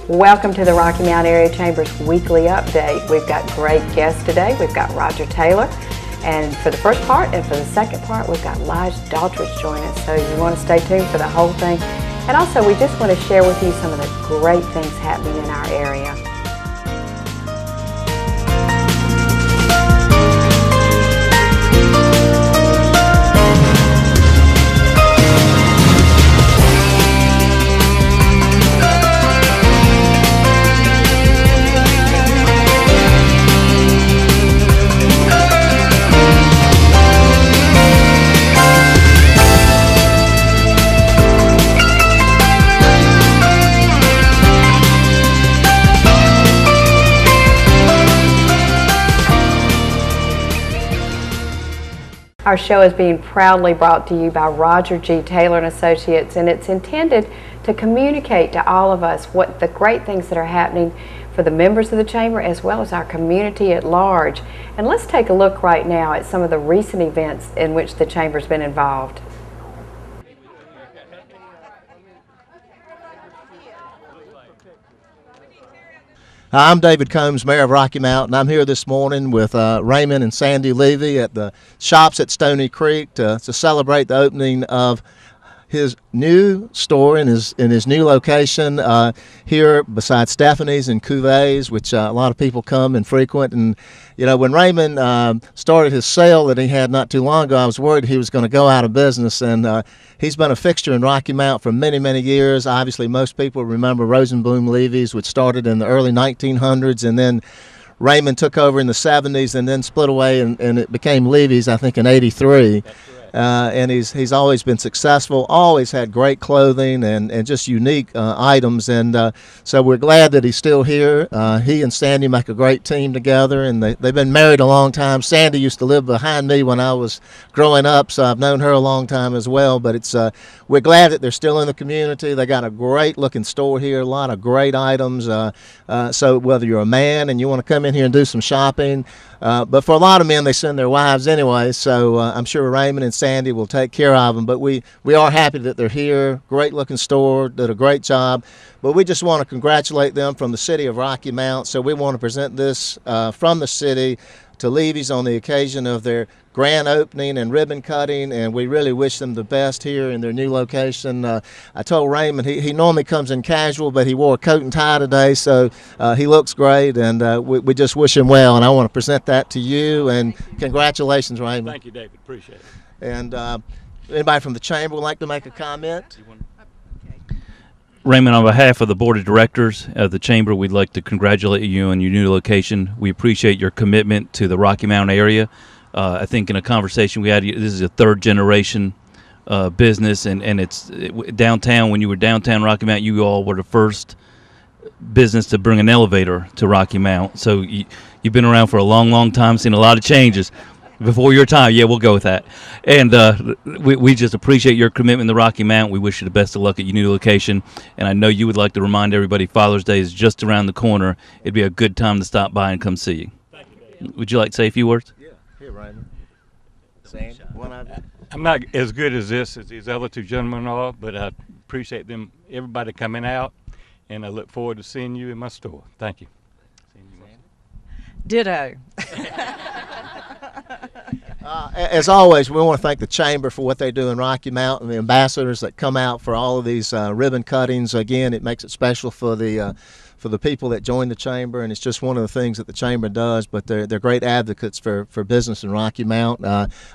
Welcome to the Rocky Mount Area Chamber's weekly update. We've got great guests today. We've got Roger Taylor, and for the first part and for the second part, we've got Lige Daughtridge joining us. So you want to stay tuned for the whole thing. And also, we just want to share with you some of the great things happening in our area. Our show is being proudly brought to you by Roger G. Taylor and Associates, and it's intended to communicate to all of us what the great things that are happening for the members of the Chamber as well as our community at large. And let's take a look right now at some of the recent events in which the Chamber's been involved. Hi, I'm David Combs, Mayor of Rocky Mount, and I'm here this morning with Raymond and Sandy Levy at the shops at Stony Creek to celebrate the opening of his new store in his new location here beside Stephanie's and Cuvées, which a lot of people come and frequent. And you know, when Raymond started his sale that he had not too long ago, I was worried he was going to go out of business. And he's been a fixture in Rocky Mount for many, many years. Obviously, most people remember Rosenblum Levy's, which started in the early 1900s, and then Raymond took over in the 70s and then split away, and it became Levy's, I think, in '83. And he's always been successful, always had great clothing and just unique items, and so we're glad that he's still here. He and Sandy make a great team together, and they've been married a long time. Sandy used to live behind me when I was growing up, so I've known her a long time as well, but we're glad that they're still in the community. They got a great looking store here, a lot of great items, so whether you're a man and you want to come in here and do some shopping, but for a lot of men, they send their wives anyway, so I'm sure Raymond and Sandy will take care of them. But we are happy that they're here. Great looking store, did a great job. But we just want to congratulate them from the city of Rocky Mount. So we want to present this from the city to Levy's on the occasion of their grand opening and ribbon cutting, and we really wish them the best here in their new location. I told Raymond he normally comes in casual, but he wore a coat and tie today, so he looks great, and we just wish him well, and I want to present that to you, and congratulations, Raymond. Thank you, David. Appreciate it. And anybody from the Chamber would like to make a comment? Raymond, on behalf of the Board of Directors of the Chamber, we'd like to congratulate you on your new location. We appreciate your commitment to the Rocky Mount area. I think in a conversation we had, this is a third generation business, and it's downtown. When you were downtown Rocky Mount, you all were the first business to bring an elevator to Rocky Mount. So you've been around for a long, long time, seen a lot of changes. Before your time, yeah, we'll go with that. And we just appreciate your commitment to Rocky Mount. We wish you the best of luck at your new location. And I know you would like to remind everybody Father's Day is just around the corner. It'd be a good time to stop by and come see you. Thank you, would you like to say a few words? Yeah, here, Raymond. Sandy, I'm not as good as these other two gentlemen are, but I appreciate everybody coming out, and I look forward to seeing you in my store. Thank you. Ditto. As always, we want to thank the Chamber for what they do in Rocky Mount and the ambassadors that come out for all of these ribbon cuttings. Again, it makes it special for the people that join the Chamber, and it's just one of the things that the Chamber does, but they're great advocates for business in Rocky Mount.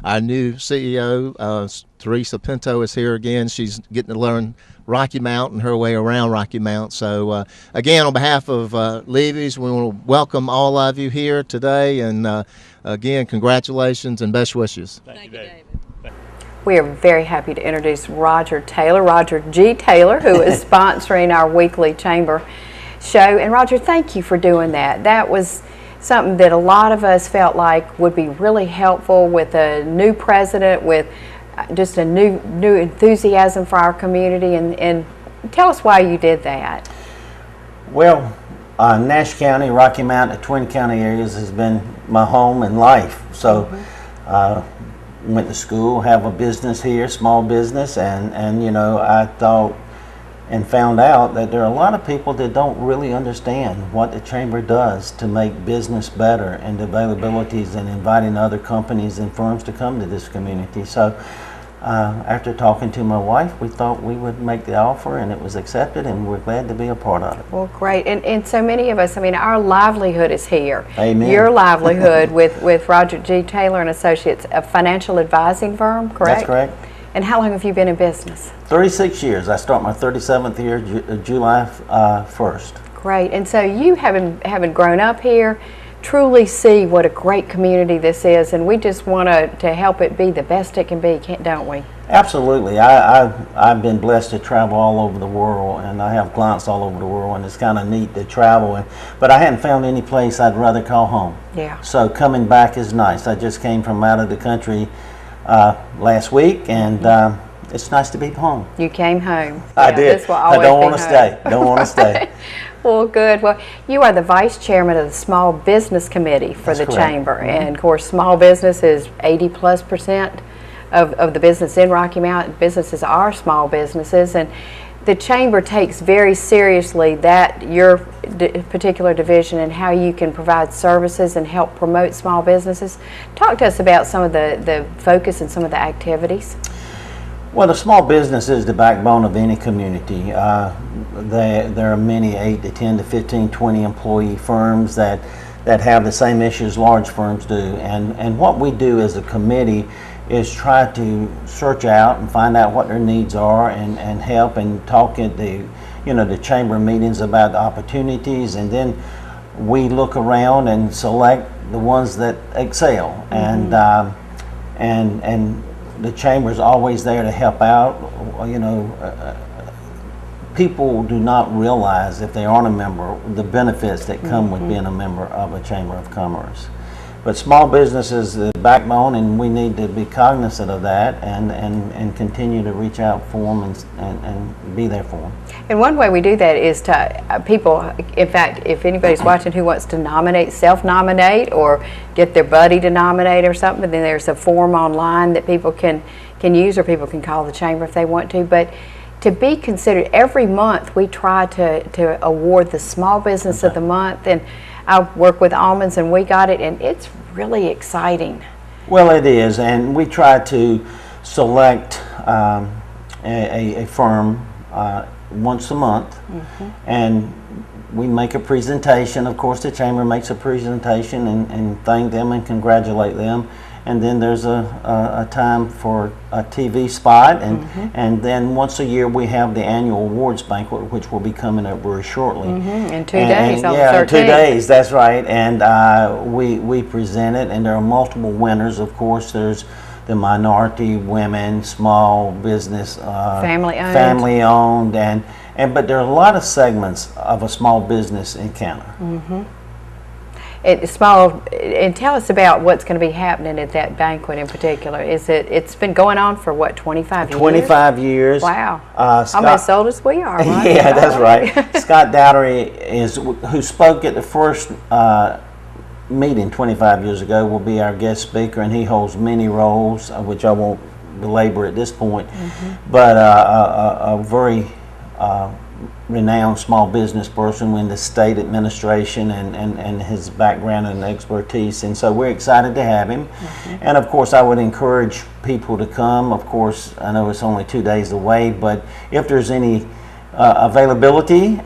Our new CEO, Teresa Pinto, is here again. She's getting to learn Rocky Mount and her way around Rocky Mount. So again, on behalf of Levy's, we want to welcome all of you here today, and again, congratulations and best wishes. Thank you, David. We are very happy to introduce Roger Taylor, Roger G. Taylor, who is sponsoring our weekly Chamber show. And Roger, thank you for doing that. That was something that a lot of us felt like would be really helpful with a new president, with just a new enthusiasm for our community. And tell us why you did that. Well, Nash County, Rocky Mount, the Twin County areas has been my home and life. So went to school, have a business here, small business, and you know, I thought and found out that there are a lot of people that don't really understand what the Chamber does to make business better and the availabilities and inviting other companies and firms to come to this community. So after talking to my wife, we thought we would make the offer, and it was accepted, and we're glad to be a part of it. Well, great. And so many of us, I mean, our livelihood is here. Amen. Your livelihood with Roger G. Taylor and Associates, a financial advising firm, correct? That's correct. And how long have you been in business? 36 years. I start my 37th year, July 1st. Great. And so you, having grown up here, truly see what a great community this is, and we just want to help it be the best it can be, don't we? Absolutely. I've been blessed to travel all over the world, and I have clients all over the world, and it's kind of neat to travel. But I hadn't found any place I'd rather call home. Yeah. So coming back is nice. I just came from out of the country last week, and it's nice to be home. You came home. I Yeah, did. this will I always don't be want to home. stay. Don't want to stay. Well, good. Well, you are the vice chairman of the Small Business Committee for That's the correct. Chamber. And of course, small business is 80+% of the business in Rocky Mountain. Businesses are small businesses, and the Chamber takes very seriously that your particular division and how you can provide services and help promote small businesses. Talk to us about some of the focus and some of the activities. Well, the small business is the backbone of any community. There are many 8 to 10 to 15, 20 employee firms that have the same issues large firms do. And what we do as a committee is try to search out and find out what their needs are and help and talk at the chamber meetings about the opportunities, and then we look around and select the ones that excel. And the chamber is always there to help out. People do not realize, if they aren't a member, the benefits that come with being a member of a Chamber of Commerce. But small business is the backbone, and we need to be cognizant of that and continue to reach out for them and be there for them. And one way we do that is to people, in fact, if anybody's watching who wants to self-nominate or get their buddy to nominate or something, then there's a form online that people can use, or people can call the Chamber if they want to. But to be considered, every month we try to award the Small Business of the Month, and I work with Almonds, and we got it, and it's really exciting. Well, it is, and we try to select a firm once a month, and we make a presentation. Of course, the Chamber makes a presentation and thank them and congratulate them. And then there's a time for a TV spot, and then once a year we have the annual awards banquet, which will be coming up very shortly. In 2 days, on the 13th. Yeah, in 2 days, that's right. And we present it, and there are multiple winners. Of course, there's the minority, women, small business, family owned, but there are a lot of segments of a small business encounter. And tell us about what's going to be happening at that banquet in particular. It's been going on for what, 25 years? 25 years. Wow. Scott, almost as old as we are, right? Yeah, that's right. Scott Daughtridge, who spoke at the first meeting 25 years ago, will be our guest speaker, and he holds many roles, which I won't belabor at this point. But a very renowned small business person in the state administration, and his background and expertise, and so we're excited to have him. And of course, I would encourage people to come. Of course, I know it's only 2 days away, but if there's any availability,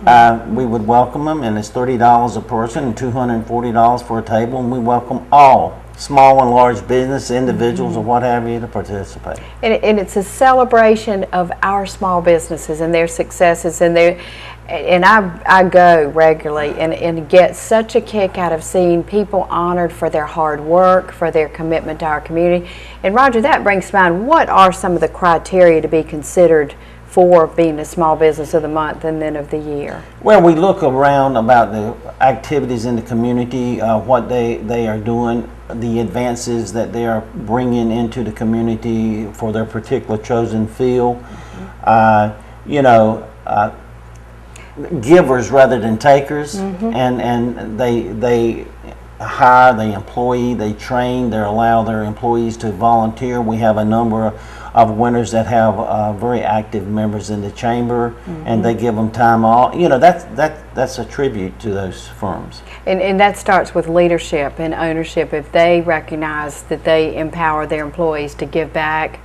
we would welcome them, and it's $30 a person and $240 for a table, and we welcome all small and large business, individuals or what have you, to participate. And it's a celebration of our small businesses and their successes, and I go regularly and get such a kick out of seeing people honored for their hard work, for their commitment to our community. And Roger, that brings to mind, what are some of the criteria to be considered for being a Small Business of the Month and then of the year? Well, we look around about the activities in the community, what they are doing, the advances that they are bringing into the community for their particular chosen field. Givers rather than takers, and they hire, they employ, they train, they allow their employees to volunteer. We have a number of winners that have very active members in the chamber, and they give them time off. You know, that's a tribute to those firms. And that starts with leadership and ownership. If they recognize that they empower their employees to give back,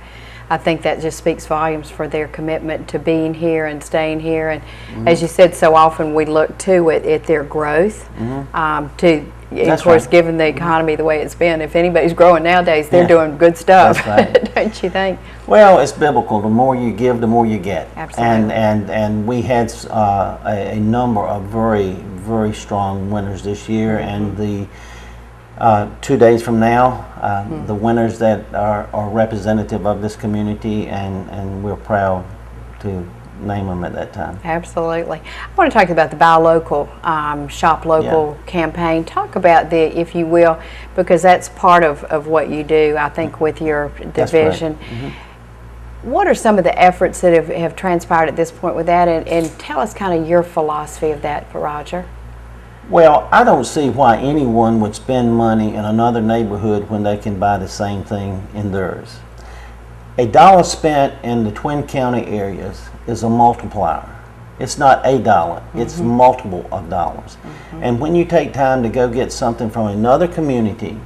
I think that just speaks volumes for their commitment to being here and staying here. And as you said, so often we look to it at their growth. Of course, given the economy the way it's been, if anybody's growing nowadays, they're doing good stuff. That's right. Don't you think? Well, it's biblical. The more you give, the more you get. Absolutely. And we had a number of very, very strong winners this year, and the 2 days from now, the winners that are representative of this community, and we're proud to name them at that time. Absolutely. I want to talk about the Buy Local, Shop Local campaign. Talk about that, if you will, because that's part of what you do, I think, with your division. What are some of the efforts that have transpired at this point with that, and tell us kind of your philosophy of that, Roger? Well, I don't see why anyone would spend money in another neighborhood when they can buy the same thing in theirs. $1 spent in the Twin County areas is a multiplier. It's not $1, it's multiple of dollars. And when you take time to go get something from another community,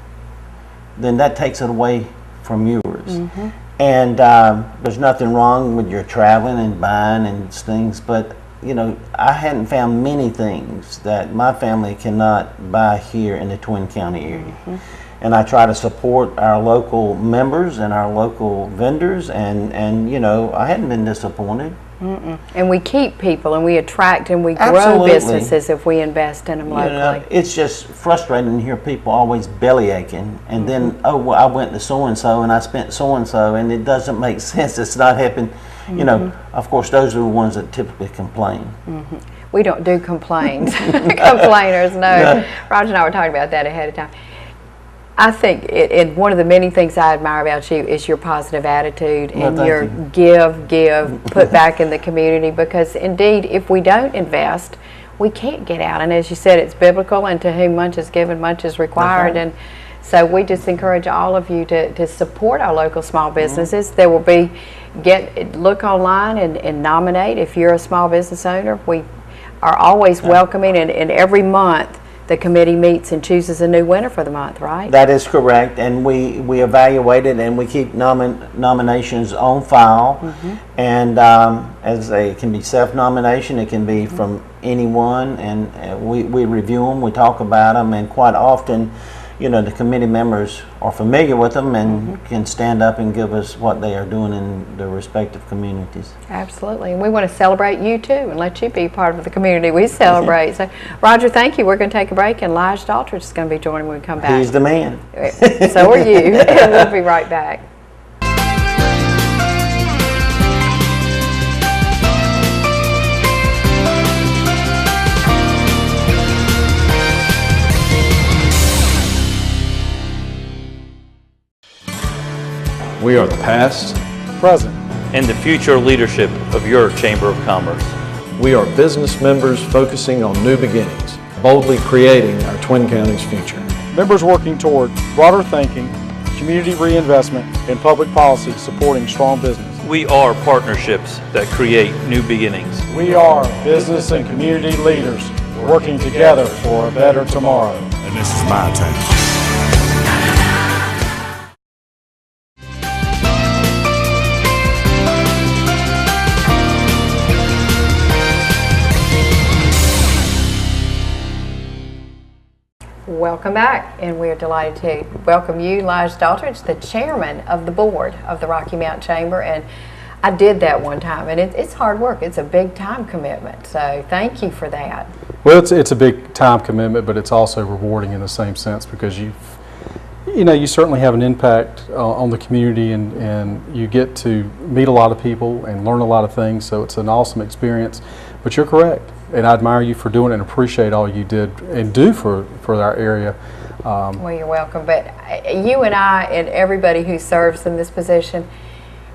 then that takes it away from yours. And there's nothing wrong with your traveling and buying and things, but you know, I hadn't found many things that my family cannot buy here in the Twin County area. And I try to support our local members and our local vendors, and you know, I hadn't been disappointed. And we keep people, and we attract and we grow Absolutely. businesses if we invest in them locally. You know, it's just frustrating to hear people always belly aching, and then, oh, well, I went to so-and-so and I spent so-and-so, and it doesn't make sense. It's not happening. You know, of course, those are the ones that typically complain. We don't do complaints. Complainers, no. Roger and I were talking about that ahead of time. I think one of the many things I admire about you is your positive attitude and your give, put back in the community, because indeed, if we don't invest, we can't get out. And as you said, it's biblical, and to whom much is given, much is required. And so we just encourage all of you to support our local small businesses. There will be, look online and nominate if you're a small business owner. We are always welcoming, and every month the committee meets and chooses a new winner for the month, right? That is correct, and we evaluate it, and we keep nominations on file. And as it can be self-nomination, it can be from anyone, and we review them, we talk about them, and quite often, you know, the committee members are familiar with them and can stand up and give us what they are doing in their respective communities. Absolutely. And we want to celebrate you too and let you be part of the community we celebrate. So, Roger, thank you. We're going to take a break, and Lige Daughtridge is going to be joining when we come back. He's the man. So are you. We'll be right back. We are the past, present, and the future leadership of your Chamber of Commerce. we are business members focusing on new beginnings, boldly creating our Twin Counties future. members working toward broader thinking, community reinvestment, and public policy supporting strong business. We are partnerships that create new beginnings. We are business and community leaders working together for a better tomorrow. And this is my time. Welcome back, and we are delighted to welcome you, Lige Daughtridge, the chairman of the board of the Rocky Mount Chamber. And I did that one time, and it's hard work. It's a big time commitment, so thank you for that. Well, it's a big time commitment, but it's also rewarding in the same sense, because you certainly have an impact on the community, and you get to meet a lot of people and learn a lot of things, so it's an awesome experience. But you're correct, and I admire you for doing it and appreciate all you did and do for our area. Well, you're welcome. But you and I and everybody who serves in this position,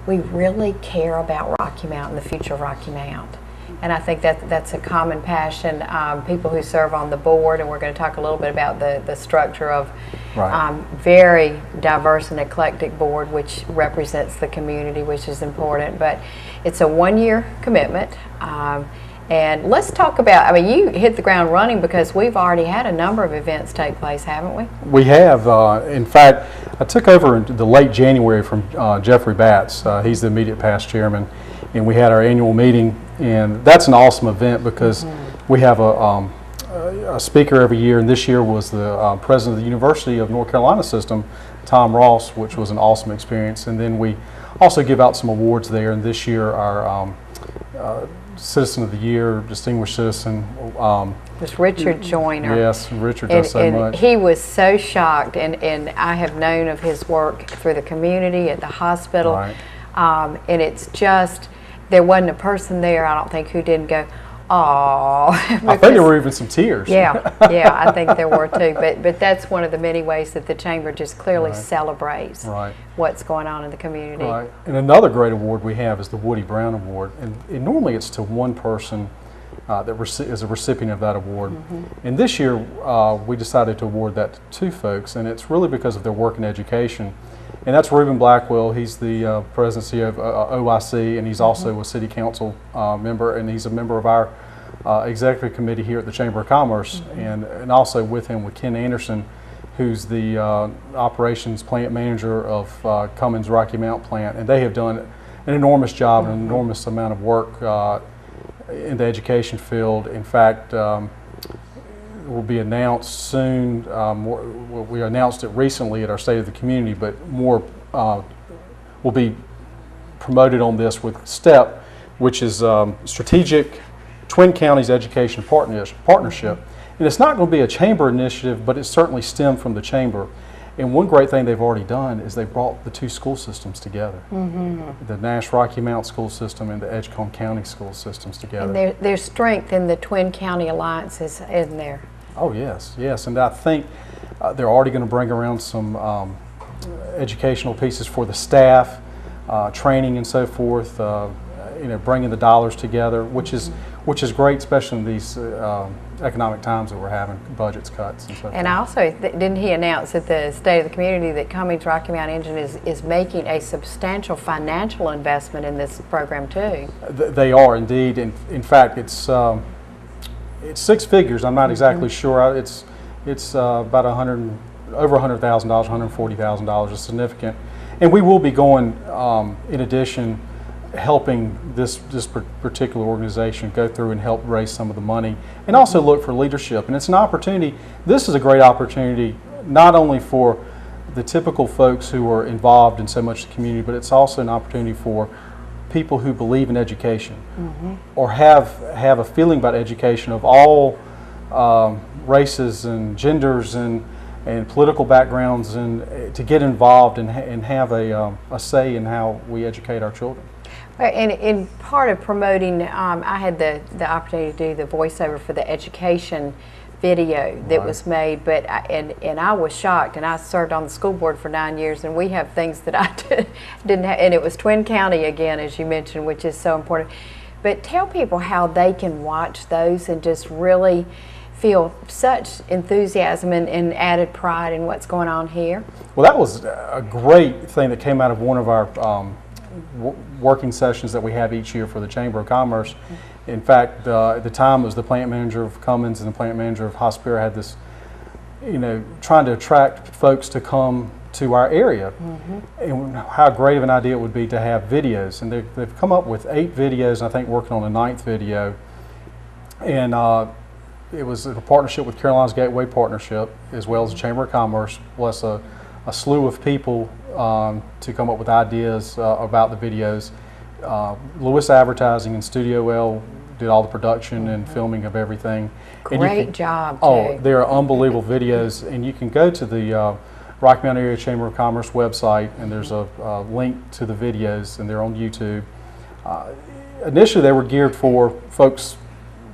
we really care about Rocky Mount and the future of Rocky Mount. And I think that's a common passion. People who serve on the board, and we're going to talk a little bit about the structure of very diverse and eclectic board, which represents the community, which is important. But it's a one-year commitment. And let's talk about, I mean, you hit the ground running because we've already had a number of events take place, haven't we? We have. In fact, I took over in the late January from Jeffrey Batts. He's the immediate past chairman. And we had our annual meeting. And that's an awesome event because we have a speaker every year. And this year was the president of the University of North Carolina system, Tom Ross, which was an awesome experience. And then we also give out some awards there. And this year, our Citizen of the Year, Distinguished Citizen. Was Richard Joyner. Yes, Richard does so much. He was so shocked, and I have known of his work through the community, at the hospital, and it's just, there wasn't a person there, I don't think, who didn't go, "Aww." I think there were even some tears. Yeah, I think there were too. But that's one of the many ways that the Chamber just clearly celebrates what's going on in the community. Right. And another great award we have is the Woody Brown Award. And normally it's to one person that is a recipient of that award. And this year we decided to award that to two folks, and it's really because of their work in education. And that's Reuben Blackwell. He's the president of OIC, and he's also a city council member, and he's a member of our executive committee here at the Chamber of Commerce. And also with him with Ken Anderson, who's the operations plant manager of Cummins Rocky Mount plant. And they have done an enormous job, an enormous amount of work in the education field. In fact, will be announced soon. We announced it recently at our State of the Community, but more will be promoted on this with STEP, which is Strategic Twin Counties Education Partnership. And it's not going to be a chamber initiative, but it certainly stemmed from the chamber. And one great thing they've already done is they brought the two school systems together, the Nash Rocky Mount school system and the Edgecombe County school systems together. And there's strength in the Twin County Alliance, isn't there? Oh yes, yes, and I think they're already going to bring around some educational pieces for the staff, training and so forth. Bringing the dollars together, which is great, especially in these economic times that we're having, budgets cuts and so forth. And also, didn't he announce at the State of the Community that Cummins Rocky Mount Engine is making a substantial financial investment in this program too? They are indeed. In fact, it's six figures. I'm not exactly sure. It's about over $100,000, $140,000. It's significant, and we will be going in addition, helping this particular organization go through and help raise some of the money, and also look for leadership. And it's an opportunity. This is a great opportunity not only for the typical folks who are involved in so much of the community, but it's also an opportunity for people who believe in education or have a feeling about education of all races and genders and political backgrounds, and to get involved and have a say in how we educate our children. And in part of promoting, I had the opportunity to do the voiceover for the education video that was made, but I was shocked, and I served on the school board for 9 years, and we have things that I didn't have, and it was Twin County again, as you mentioned, which is so important. But tell people how they can watch those and just really feel such enthusiasm and added pride in what's going on here. Well, that was a great thing that came out of one of our working sessions that we have each year for the Chamber of Commerce. In fact, at the time it was the plant manager of Cummins and the plant manager of Hospira had this, trying to attract folks to come to our area, and how great of an idea it would be to have videos. And they've come up with 8 videos, and I think working on a 9th video. And it was a partnership with Carolina's Gateway Partnership, as well as the Chamber of Commerce, plus a slew of people to come up with ideas about the videos. Lewis Advertising and Studio L did all the production and filming of everything. Great job, too. Oh, they're unbelievable videos, and you can go to the Rocky Mount Area Chamber of Commerce website, and there's a link to the videos, and they're on YouTube. Initially, they were geared for folks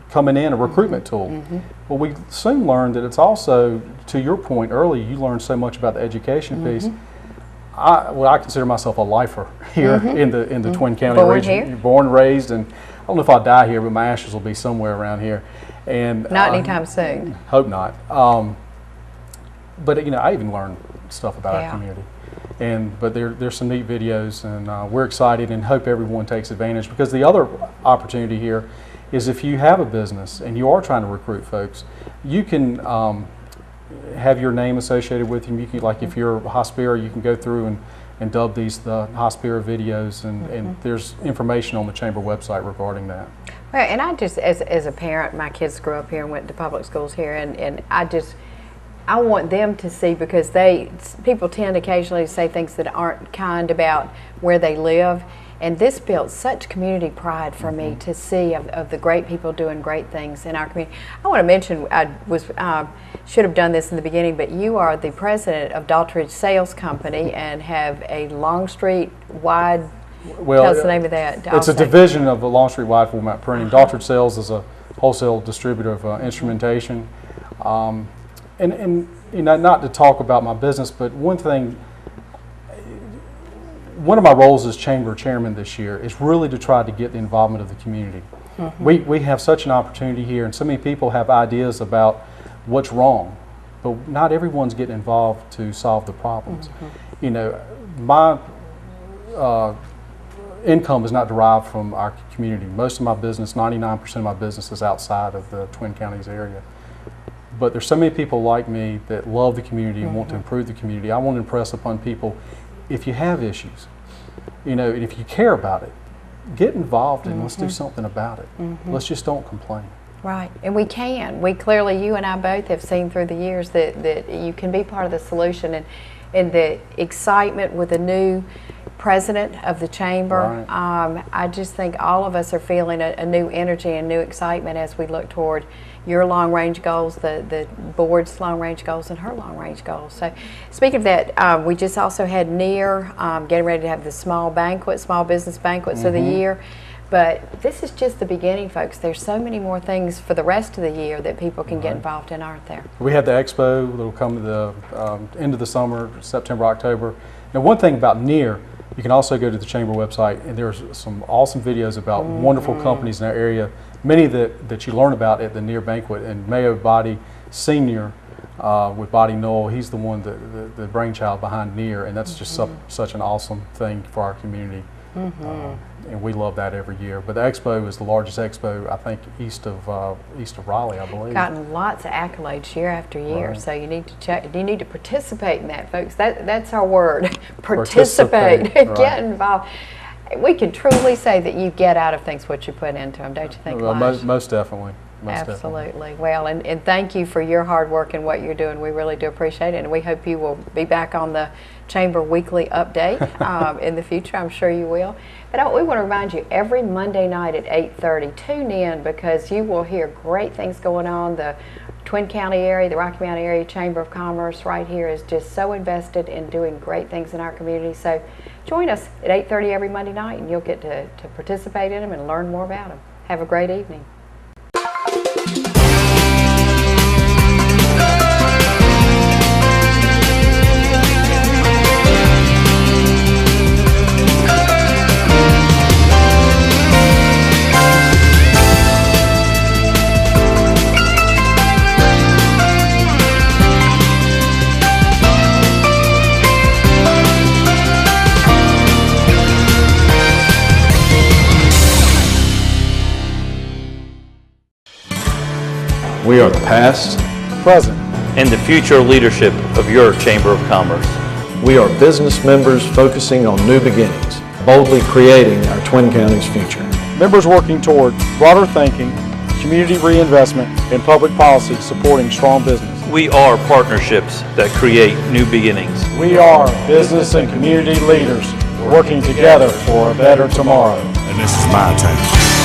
coming in, a recruitment tool. But we soon learned that it's also, to your point earlier, you learned so much about the education piece. I consider myself a lifer here in the Twin County region. Here? Born, raised, and don't know if I'll die here, but my ashes will be somewhere around here. And Not anytime soon. Hope not. But I even learned stuff about our community. But there's some neat videos, and we're excited and hope everyone takes advantage, because the other opportunity here is if you have a business and you are trying to recruit folks, you can have your name associated with them. You can, like if you're a Hospira, you can go through and dub these the Hospira videos, and there's information on the Chamber website regarding that. Well, and I just, as a parent, my kids grew up here and went to public schools here, and I want them to see, because people tend occasionally to say things that aren't kind about where they live, and this built such community pride for me to see of the great people doing great things in our community. I want to mention, I should have done this in the beginning, but you are the president of Daughtridge Sales Company and have a Longstreet wide. Tell us the name of that. It's a division of the Longstreet wide format printing. Daughtridge Sales is a wholesale distributor of instrumentation. And not to talk about my business, but one of my roles as chamber chairman this year is really to try to get the involvement of the community. We have such an opportunity here, and so many people have ideas about what's wrong, but not everyone's getting involved to solve the problems. My income is not derived from our community. Most of my business, 99% of my business, is outside of the Twin Counties area. But there's so many people like me that love the community and want to improve the community. I want to impress upon people, if you have issues, and if you care about it, get involved and let's do something about it. Let's just don't complain. Right, and we can. We clearly, you and I both have seen through the years that you can be part of the solution, and the excitement with the new president of the chamber. Right. I just think all of us are feeling a new energy and new excitement as we look toward your long-range goals, the board's long-range goals, and her long-range goals. So, speaking of that, we just also had NEAR getting ready to have the small business banquets of the year. But this is just the beginning, folks. There's so many more things for the rest of the year that people can get involved in, aren't there? We have the expo that will come to the end of the summer, September, October. And one thing about NEAR, you can also go to the chamber website, and there's some awesome videos about wonderful companies in our area. Many that you learn about at the NEAR banquet, and Mayo Body Senior with Body Knoll, he's the one, the brainchild behind NEAR, and that's just such an awesome thing for our community. And we love that every year. But the expo is the largest expo, I think, east of Raleigh, I believe. Gotten lots of accolades year after year, so you need to check. You need to participate in that, folks. That's our word. Participate. Get involved. We can truly say that you get out of things what you put into them, don't you think? Well, most definitely. Absolutely. Well, and thank you for your hard work and what you're doing. We really do appreciate it, and we hope you will be back on the Chamber Weekly Update in the future. I'm sure you will. But we want to remind you, every Monday night at 8:30, tune in, because you will hear great things going on. The Twin County area, the Rocky Mountain area Chamber of Commerce right here is just so invested in doing great things in our community. So join us at 8:30 every Monday night, and you'll get to participate in them and learn more about them. Have a great evening. We are the past, present, and the future leadership of your Chamber of Commerce. We are business members focusing on new beginnings, boldly creating our Twin Counties future. Members working toward broader thinking, community reinvestment, and public policy supporting strong business. We are partnerships that create new beginnings. We are business and community leaders working together for a better tomorrow. And this is my town.